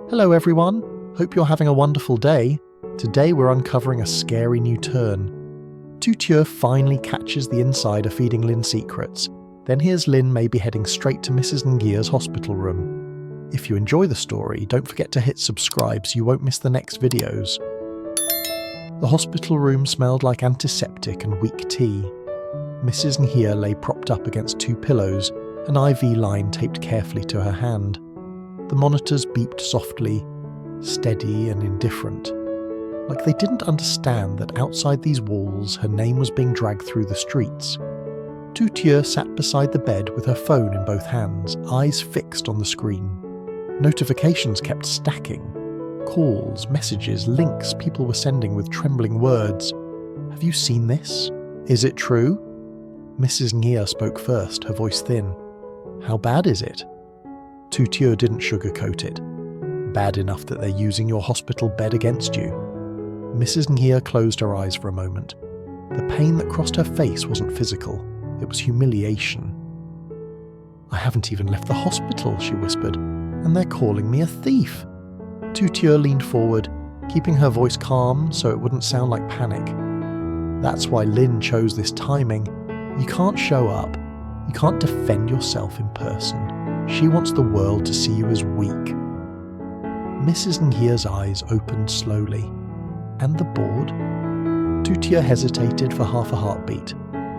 Hello everyone, hope you're having a wonderful day. Today we're uncovering a scary new turn. Tu Tieu finally catches the insider feeding Lin secrets, then hears Lin may be heading straight to Mrs. Nghia's hospital room. If you enjoy the story, don't forget to hit subscribe so you won't miss the next videos. The hospital room smelled like antiseptic and weak tea. Mrs. Nghia lay propped up against two pillows, an IV line taped carefully to her hand. The monitors beeped softly, steady and indifferent, like they didn't understand that outside these walls her name was being dragged through the streets. Tu Tieu sat beside the bed with her phone in both hands, eyes fixed on the screen. Notifications kept stacking. Calls, messages, links people were sending with trembling words. "Have you seen this? Is it true?" Mrs. Nghia spoke first, her voice thin. "How bad is it?" Tu Tieu didn't sugarcoat it. "Bad enough that they're using your hospital bed against you." Mrs. Nghia closed her eyes for a moment. The pain that crossed her face wasn't physical, it was humiliation. "I haven't even left the hospital," she whispered, "and they're calling me a thief." Tu Tieu leaned forward, keeping her voice calm so it wouldn't sound like panic. "That's why Lin chose this timing. You can't show up. You can't defend yourself in person. She wants the world to see you as weak." Mrs. Nghia's eyes opened slowly. "And the board?" Tu Tieu hesitated for half a heartbeat,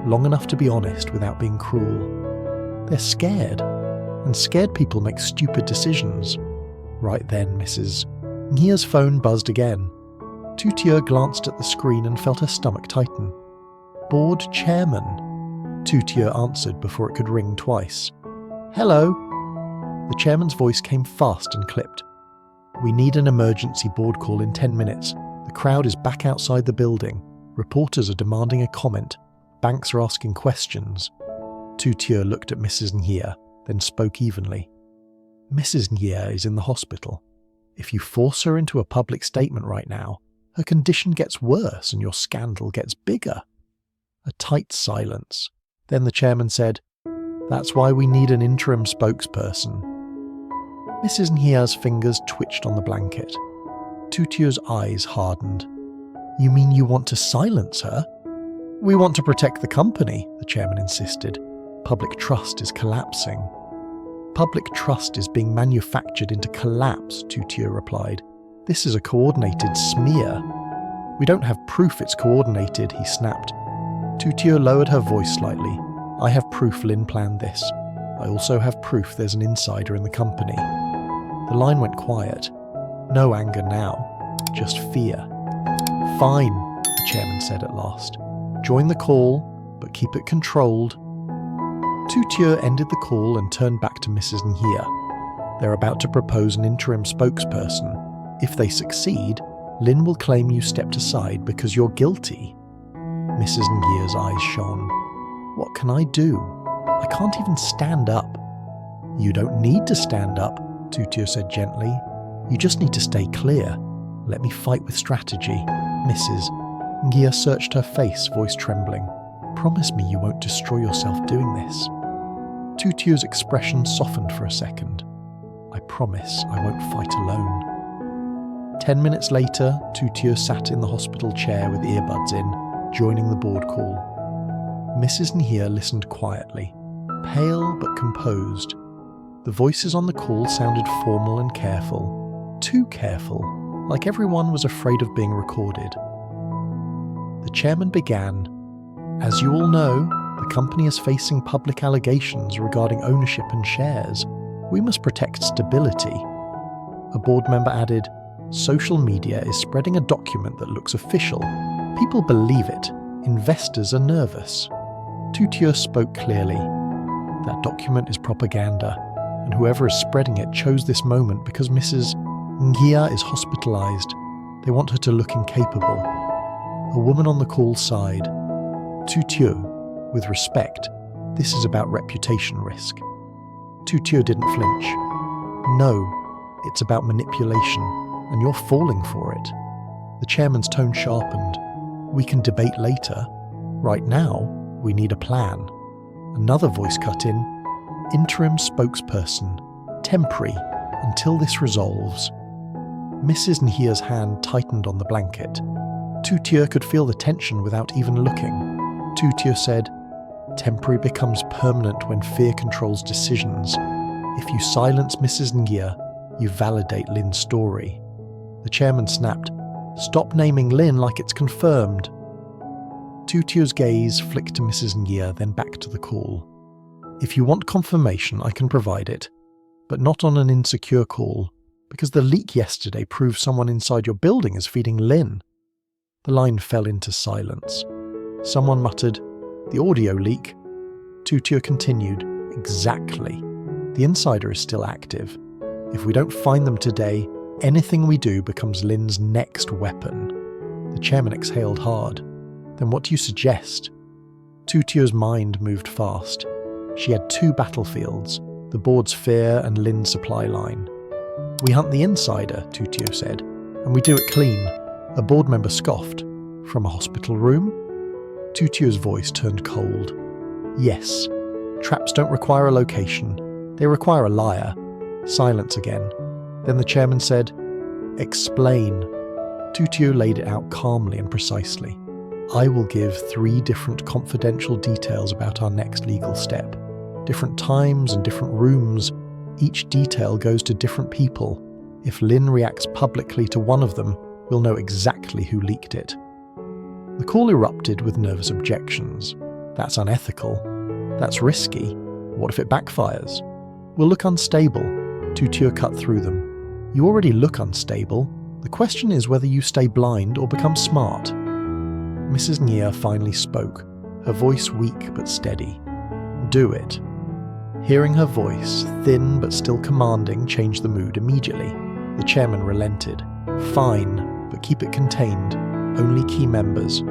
long enough to be honest without being cruel. "They're scared, and scared people make stupid decisions." Right then, Mrs. Nghia's phone buzzed again. Tu Tieu glanced at the screen and felt her stomach tighten. "Board chairman," Tu Tieu answered before it could ring twice. "Hello." The chairman's voice came fast and clipped. "We need an emergency board call in 10 minutes. The crowd is back outside the building. Reporters are demanding a comment. Banks are asking questions." Tu Tieu looked at Mrs. Nghia, then spoke evenly. "Mrs. Nghia is in the hospital. If you force her into a public statement right now, her condition gets worse and your scandal gets bigger." A tight silence. Then the chairman said, "That's why we need an interim spokesperson." Mrs. Nghia's fingers twitched on the blanket. Tu Tieu's eyes hardened. "You mean you want to silence her?" "We want to protect the company," the chairman insisted. "Public trust is collapsing." "Public trust is being manufactured into collapse," Tu Tieu replied. "This is a coordinated smear." "We don't have proof it's coordinated," he snapped. Tu Tieu lowered her voice slightly. "I have proof Lin planned this. I also have proof there's an insider in the company." The line went quiet. No anger now, just fear. "Fine," the chairman said at last. "Join the call, but keep it controlled." Tu Tieu ended the call and turned back to Mrs. Nghia. "They're about to propose an interim spokesperson. If they succeed, Lin will claim you stepped aside because you're guilty." Mrs. Nghia's eyes shone. "What can I do? I can't even stand up." "You don't need to stand up," Tu Tieu said gently. "You just need to stay clear. Let me fight with strategy." Mrs. Nghia searched her face, voice trembling. "Promise me you won't destroy yourself doing this." Tu Tieu's expression softened for a second. "I promise I won't fight alone." 10 minutes later, Tu Tieu sat in the hospital chair with earbuds in, joining the board call. Mrs. Nghia listened quietly, pale but composed. The voices on the call sounded formal and careful. Too careful, like everyone was afraid of being recorded. The chairman began, "As you all know, the company is facing public allegations regarding ownership and shares. We must protect stability." A board member added, "Social media is spreading a document that looks official. People believe it. Investors are nervous." Tu Tieu spoke clearly. "That document is propaganda, and whoever is spreading it chose this moment because Mrs. Nghia is hospitalized. They want her to look incapable." A woman on the call sighed. "Tu Tieu, with respect, this is about reputation risk." Tu Tieu didn't flinch. "No, it's about manipulation, and you're falling for it." The chairman's tone sharpened. "We can debate later. Right now, we need a plan." Another voice cut in. "Interim spokesperson. Temporary, until this resolves." Mrs. Nghia's hand tightened on the blanket. Tu Tieu could feel the tension without even looking. Tu Tieu said, "Temporary becomes permanent when fear controls decisions. If you silence Mrs. Nghia, you validate Lin's story." The chairman snapped, "Stop naming Lin like it's confirmed." Tu Tieu's gaze flicked to Mrs. Nghia, then back to the call. "If you want confirmation, I can provide it, but not on an insecure call, because the leak yesterday proves someone inside your building is feeding Lin." The line fell into silence. Someone muttered, "The audio leak." Tu Tieu continued, "Exactly. The insider is still active. If we don't find them today, anything we do becomes Lin's next weapon." The chairman exhaled hard. "Then what do you suggest?" Tu Tieu's mind moved fast. She had two battlefields, the board's fear and Lin's supply line. "We hunt the insider," Tu Tieu said, "and we do it clean." A board member scoffed. "From a hospital room?" Tu Tieu's voice turned cold. "Yes. Traps don't require a location. They require a liar." Silence again. Then the chairman said, "Explain." Tu Tieu laid it out calmly and precisely. "I will give 3 different confidential details about our next legal step. Different times and different rooms. Each detail goes to different people. If Lin reacts publicly to one of them, we'll know exactly who leaked it." The call erupted with nervous objections. "That's unethical. That's risky. What if it backfires? We'll look unstable." Tu Tieu cut through them. "You already look unstable. The question is whether you stay blind or become smart." Mrs. Nghia finally spoke, her voice weak but steady. "Do it." Hearing her voice, thin but still commanding, changed the mood immediately. The chairman relented. "Fine, but keep it contained. Only key members."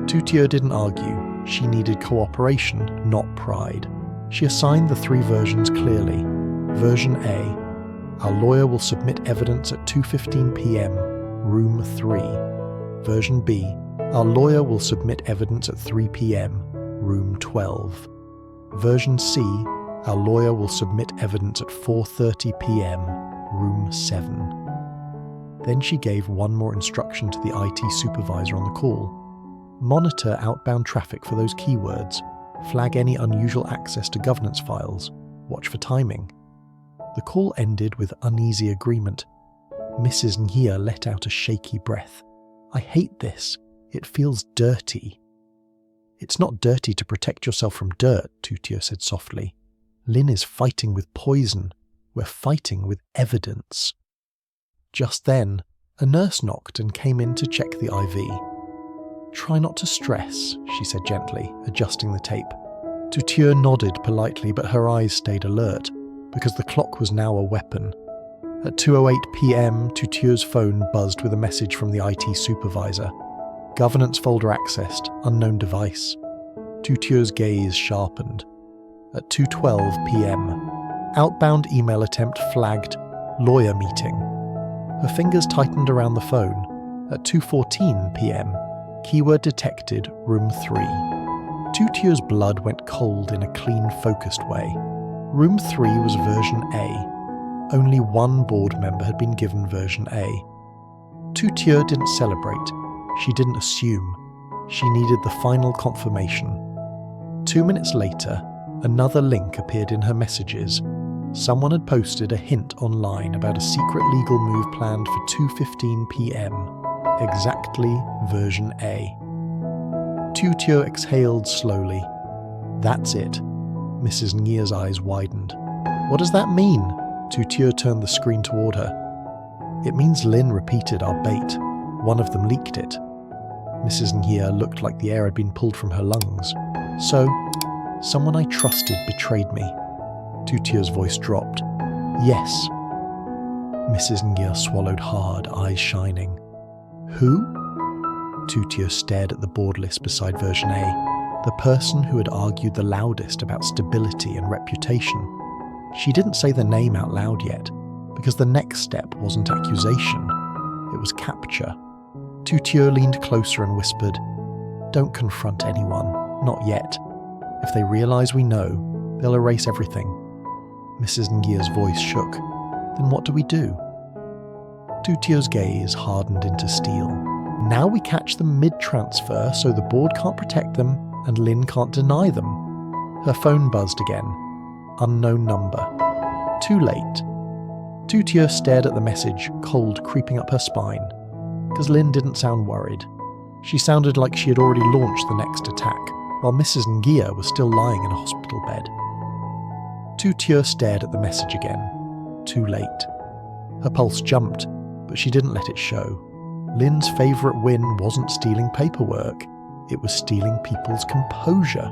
Tu Tieu didn't argue. She needed cooperation, not pride. She assigned the 3 versions clearly. Version A: our lawyer will submit evidence at 2:15 p.m, room 3. Version B: our lawyer will submit evidence at 3 p.m, room 12. Version C: our lawyer will submit evidence at 4:30 p.m, room 7. Then she gave one more instruction to the IT supervisor on the call. Monitor outbound traffic for those keywords. Flag any unusual access to governance files. Watch for timing. The call ended with uneasy agreement. Mrs. Nghia let out a shaky breath. "I hate this. It feels dirty." "It's not dirty to protect yourself from dirt," Tu Tieu said softly. "Lin is fighting with poison. We're fighting with evidence." Just then, a nurse knocked and came in to check the IV. "Try not to stress," she said gently, adjusting the tape. Tu Tieu nodded politely, but her eyes stayed alert, because the clock was now a weapon. At 2:08 p.m, Tu Tieu's phone buzzed with a message from the IT supervisor. "Governance folder accessed, unknown device." Tu Tieu's gaze sharpened. At 2:12 p.m, outbound email attempt flagged, lawyer meeting. Her fingers tightened around the phone. At 2:14 p.m, keyword detected, room 3. Tu Tieu's blood went cold in a clean, focused way. Room 3 was version A. Only one board member had been given version A. Tu Tieu didn't celebrate. She didn't assume. She needed the final confirmation. 2 minutes later, another link appeared in her messages. Someone had posted a hint online about a secret legal move planned for 2:15 p.m. Exactly version A. Tu Tieu exhaled slowly. "That's it." Mrs. Nghia's eyes widened. "What does that mean?" Tu Tieu turned the screen toward her. "It means Lin repeated our bait. One of them leaked it." Mrs. Nghia looked like the air had been pulled from her lungs. "So, someone I trusted betrayed me." Tu Tieu's voice dropped. "Yes." Mrs. Nghia swallowed hard, eyes shining. "Who?" Tu Tieu stared at the board list beside version A, the person who had argued the loudest about stability and reputation. She didn't say the name out loud yet, because the next step wasn't accusation, it was capture. Tu Tieu leaned closer and whispered, "Don't confront anyone, not yet. If they realize we know, they'll erase everything." Mrs. Nghia's voice shook. "Then what do we do?" Tu Tieu's gaze hardened into steel. Now we catch them mid-transfer so the board can't protect them and Lin can't deny them. Her phone buzzed again. Unknown number. Too late. Tu Tieu stared at the message, cold creeping up her spine. Because Lin didn't sound worried. She sounded like she had already launched the next attack, while Mrs. Nghia was still lying in a hospital bed. Tu Tieu stared at the message again. Too late. Her pulse jumped, but she didn't let it show. Lin's favourite win wasn't stealing paperwork, it was stealing people's composure.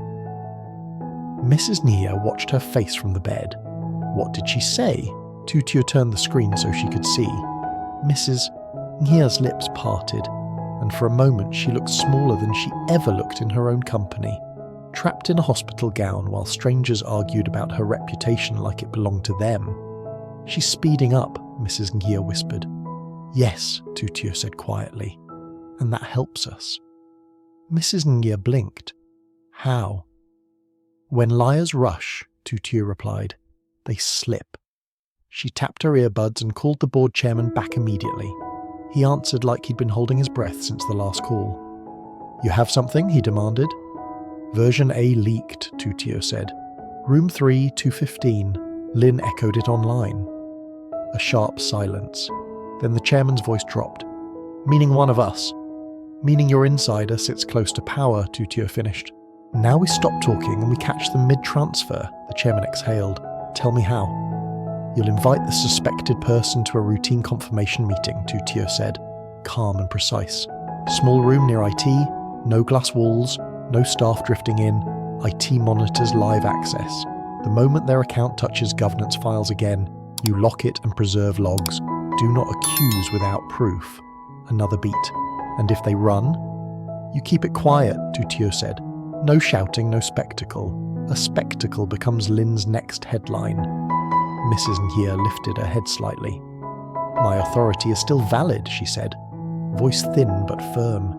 Mrs. Nghia watched her face from the bed. What did she say? Tu Tieu turned the screen so she could see. Mrs. Nghia's lips parted, and for a moment she looked smaller than she ever looked in her own company. Trapped in a hospital gown while strangers argued about her reputation like it belonged to them. She's speeding up, Mrs. Nghia whispered. Yes, Tu Tieu said quietly, and that helps us. Mrs. Nghia blinked. How? When liars rush, Tu Tieu replied, they slip. She tapped her earbuds and called the board chairman back immediately. He answered like he'd been holding his breath since the last call. You have something? He demanded. Version A leaked, Tu Tieu said. Room 3, 215. Lin echoed it online. A sharp silence. Then the chairman's voice dropped. Meaning one of us. Meaning your insider sits close to power, Tu Tieu finished. Now we stop talking and we catch them mid-transfer, the chairman exhaled. Tell me how. You'll invite the suspected person to a routine confirmation meeting, Tu Tieu said, calm and precise. Small room near IT, no glass walls, no staff drifting in, IT monitors live access. The moment their account touches governance files again, you lock it and preserve logs. Do not accuse without proof. Another beat. And if they run? You keep it quiet, Tu Tieu said. No shouting, no spectacle. A spectacle becomes Lin's next headline. Mrs. Nghia lifted her head slightly. My authority is still valid, she said. Voice thin but firm.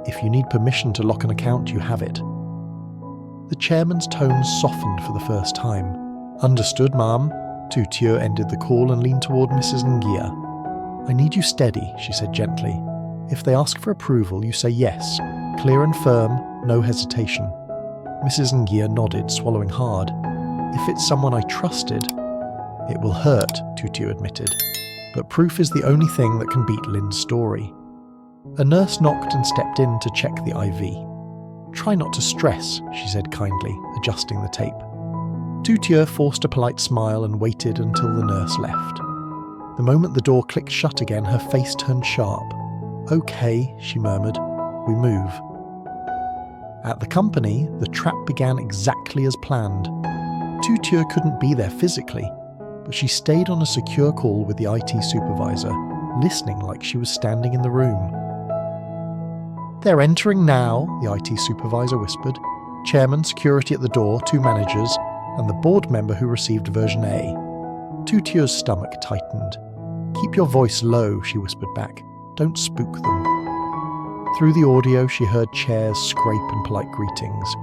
If you need permission to lock an account, you have it. The chairman's tone softened for the first time. Understood, ma'am. Tu Tieu ended the call and leaned toward Mrs. Nghia. I need you steady, she said gently. If they ask for approval, you say yes. Clear and firm, no hesitation. Mrs. Nghia nodded, swallowing hard. If it's someone I trusted... It will hurt, Tu Tieu admitted. But proof is the only thing that can beat Lin's story. A nurse knocked and stepped in to check the IV. Try not to stress, she said kindly, adjusting the tape. Tu Tieu forced a polite smile and waited until the nurse left. The moment the door clicked shut again, her face turned sharp. Okay, she murmured. We move. At the company, the trap began exactly as planned. Tu Tieu couldn't be there physically, but she stayed on a secure call with the IT supervisor, listening like she was standing in the room. They're entering now, the IT supervisor whispered. Chairman, security at the door, 2 managers, and the board member who received version A. Tu Tieu's stomach tightened. Keep your voice low, she whispered back. Don't spook them. Through the audio, she heard chairs scrape and polite greetings.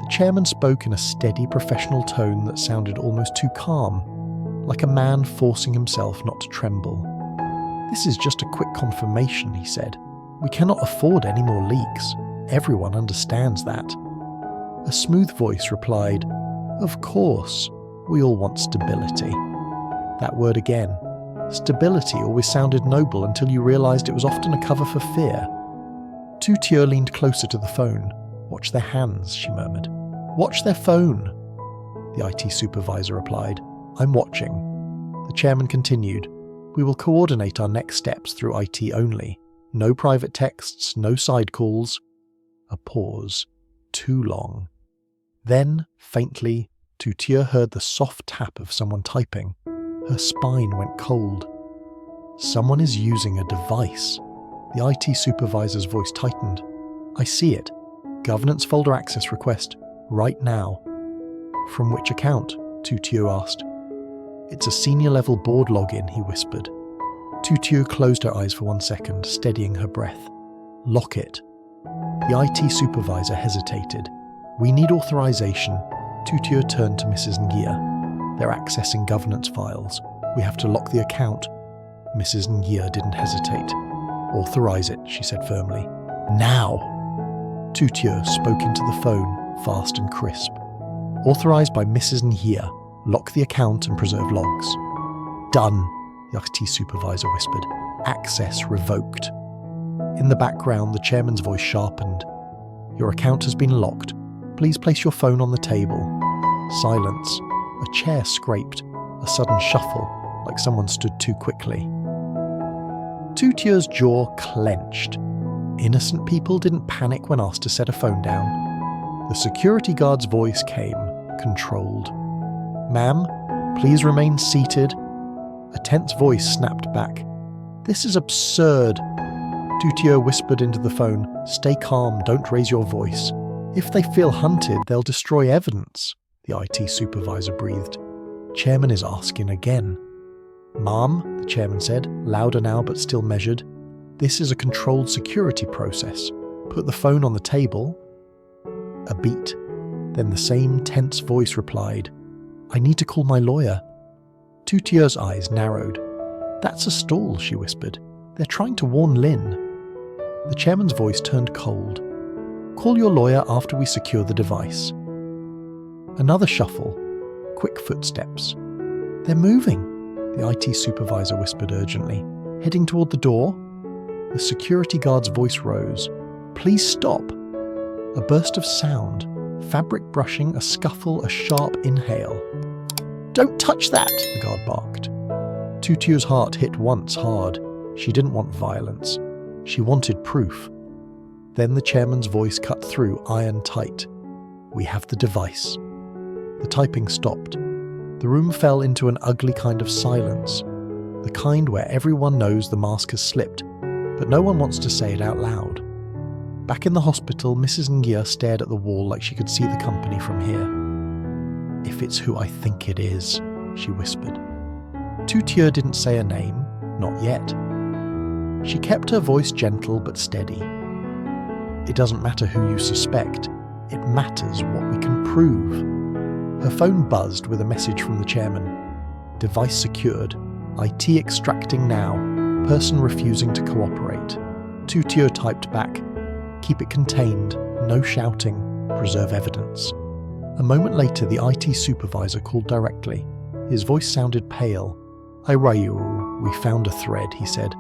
The chairman spoke in a steady, professional tone that sounded almost too calm, like a man forcing himself not to tremble. This is just a quick confirmation, he said. We cannot afford any more leaks. Everyone understands that. A smooth voice replied, Of course, we all want stability. That word again. Stability always sounded noble until you realized it was often a cover for fear. Tu Tieu leaned closer to the phone. Watch their hands, she murmured. Watch their phone, the IT supervisor replied. I'm watching. The chairman continued. We will coordinate our next steps through IT only. No private texts, no side calls. A pause. Too long. Then, faintly, Tu Tieu heard the soft tap of someone typing. Her spine went cold. Someone is using a device. The IT supervisor's voice tightened. I see it. Governance folder access request. Right now. From which account? Tu Tieu asked. It's a senior-level board login, he whispered. Tu Tieu closed her eyes for 1 second, steadying her breath. Lock it. The IT supervisor hesitated. We need authorization. Tu Tieu turned to Mrs. Nghia. They're accessing governance files. We have to lock the account. Mrs. Nghia didn't hesitate. "Authorize it," she said firmly. "Now!" Tu Tieu spoke into the phone, fast and crisp. "Authorized by Mrs. Nghia. Lock the account and preserve logs." "Done," the IT supervisor whispered. "Access revoked." In the background, the chairman's voice sharpened. "Your account has been locked. Please place your phone on the table." Silence. A chair scraped. A sudden shuffle, like someone stood too quickly. Tu Tieu's jaw clenched. Innocent people didn't panic when asked to set a phone down. The security guard's voice came, controlled. "Ma'am, please remain seated." A tense voice snapped back. "This is absurd." Tu Tieu whispered into the phone, "Stay calm, don't raise your voice. If they feel hunted, they'll destroy evidence," the IT supervisor breathed. "Chairman is asking again." "Ma'am," the chairman said, louder now but still measured, "this is a controlled security process. Put the phone on the table." A beat. Then the same tense voice replied, "I need to call my lawyer." Tu Tieu's eyes narrowed. "That's a stall," she whispered. "They're trying to warn Lin." The chairman's voice turned cold. "Call your lawyer after we secure the device." Another shuffle. Quick footsteps. "They're moving," the IT supervisor whispered urgently. "Heading toward the door." The security guard's voice rose. "Please stop." A burst of sound. Fabric brushing, a scuffle, a sharp inhale. "Don't touch that," the guard barked. Tu Tieu's heart hit once hard. She didn't want violence. She wanted proof. Then the chairman's voice cut through, iron tight. "We have the device." The typing stopped. The room fell into an ugly kind of silence. The kind where everyone knows the mask has slipped, but no one wants to say it out loud. Back in the hospital, Mrs. Nghia stared at the wall like she could see the company from here. "If it's who I think it is," she whispered. Tu Tieu didn't say a name, not yet. She kept her voice gentle but steady. "It doesn't matter who you suspect, it matters what we can prove." Her phone buzzed with a message from the chairman. "Device secured. IT extracting now. Person refusing to cooperate." Tu Tieu typed back, "Keep it contained. No shouting. Preserve evidence." A moment later, the IT supervisor called directly. His voice sounded pale. "Airayu, we found a thread," he said.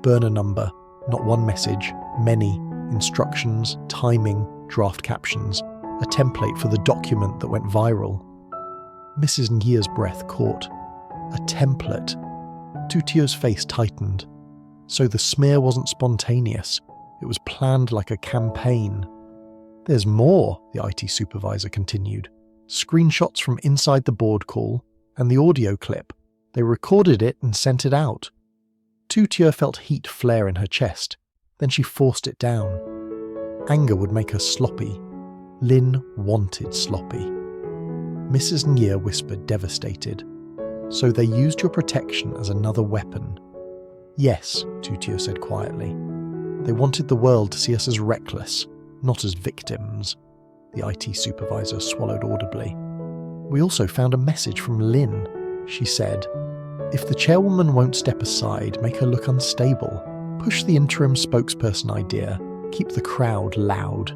"Burner number. Not one message. Many. Instructions, timing, draft captions. A template for the document that went viral." Mrs. Nghia's breath caught. A template. Tu Tieu's face tightened. So the smear wasn't spontaneous. It was planned like a campaign. "There's more," the IT supervisor continued. "Screenshots from inside the board call and the audio clip. They recorded it and sent it out." Tu Tieu felt heat flare in her chest. Then she forced it down. Anger would make her sloppy. Lin wanted sloppy. Mrs. Nghia whispered, devastated. "So they used your protection as another weapon?" "Yes," Tu Tieu said quietly. "They wanted the world to see us as reckless, not as victims." The IT supervisor swallowed audibly. "We also found a message from Lin," she said. "If the chairwoman won't step aside, make her look unstable. Push the interim spokesperson idea. Keep the crowd loud."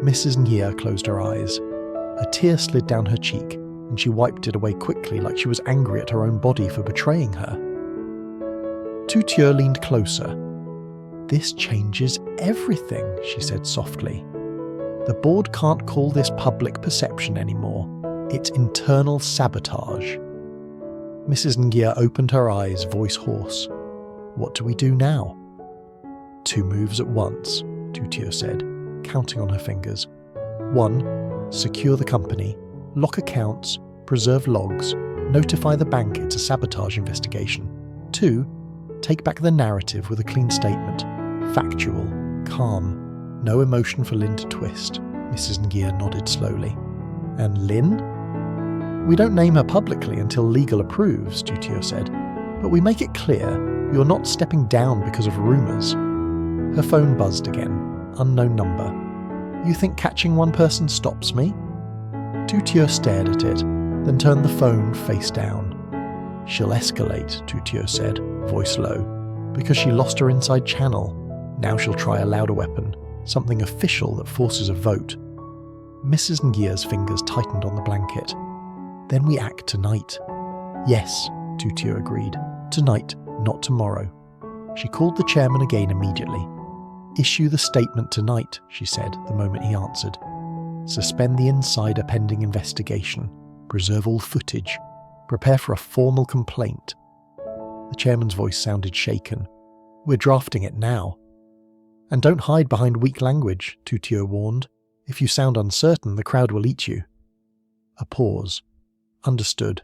Mrs. Nghia closed her eyes. A tear slid down her cheek, and she wiped it away quickly like she was angry at her own body for betraying her. Tu Tieu leaned closer. "This changes everything," she said softly. "The board can't call this public perception anymore. It's internal sabotage." Mrs. Nghia opened her eyes, voice hoarse. "What do we do now?" "Two moves at once," Tu Tieu said, counting on her fingers. 1. Secure the company, lock accounts, preserve logs, notify the bank it's a sabotage investigation. 2. Take back the narrative with a clean statement. Factual, calm, no emotion for Lin to twist. Mrs. Nghia nodded slowly. "And Lin?" "We don't name her publicly until legal approves," Tu Tieu said. "But we make it clear you're not stepping down because of rumours." Her phone buzzed again. Unknown number. "You think catching one person stops me?" Tu Tieu stared at it, then turned the phone face down. She'll escalate, Tu Tieu said, voice low, because she lost her inside channel. Now she'll try a louder weapon, something official that forces a vote. Mrs. Nghia's fingers tightened on the blanket. Then we act tonight. Yes, Tu Tieu agreed. Tonight, not tomorrow. She called the chairman again immediately. Issue the statement tonight, she said the moment he answered. Suspend the insider pending investigation. Preserve all footage. Prepare for a formal complaint. The chairman's voice sounded shaken. We're drafting it now. And don't hide behind weak language, Tu Tieu warned. If you sound uncertain, the crowd will eat you. A pause. Understood.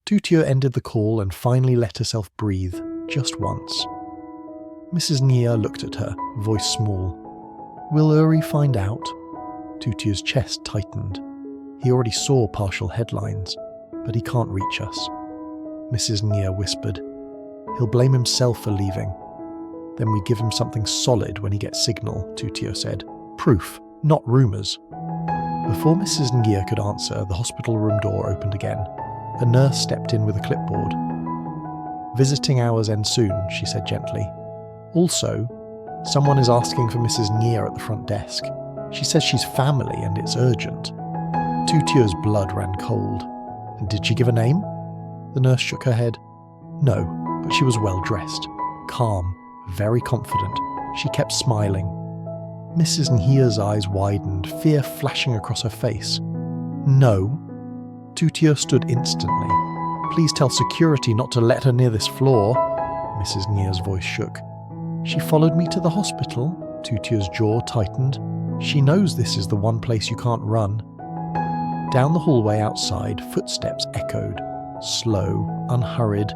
Tu Tieu ended the call and finally let herself breathe, just once. Mrs. Nghia looked at her, voice small. Will Uri find out? Tu Tieu's chest tightened. He already saw partial headlines, but he can't reach us. Mrs. Nghia whispered. He'll blame himself for leaving. Then we give him something solid when he gets signal, Tu Tieu said. Proof, not rumours. Before Mrs. Nghia could answer, the hospital room door opened again. A nurse stepped in with a clipboard. Visiting hours end soon, she said gently. Also, someone is asking for Mrs. Nghia at the front desk. She says she's family and it's urgent. Tu Tieu's blood ran cold. And did she give a name? The nurse shook her head. No, but she was well dressed, calm, very confident. She kept smiling. Mrs. Nghia's eyes widened, fear flashing across her face. No. Tu Tieu stood instantly. Please tell security not to let her near this floor. Mrs. Nghia's voice shook. She followed me to the hospital. Tu Tieu's jaw tightened. She knows this is the one place you can't run. Down the hallway outside, footsteps echoed, slow, unhurried,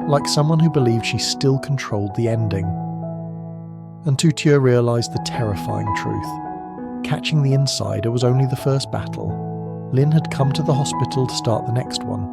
like someone who believed she still controlled the ending. And Tu Tieu realised the terrifying truth. Catching the insider was only the first battle. Lin had come to the hospital to start the next one.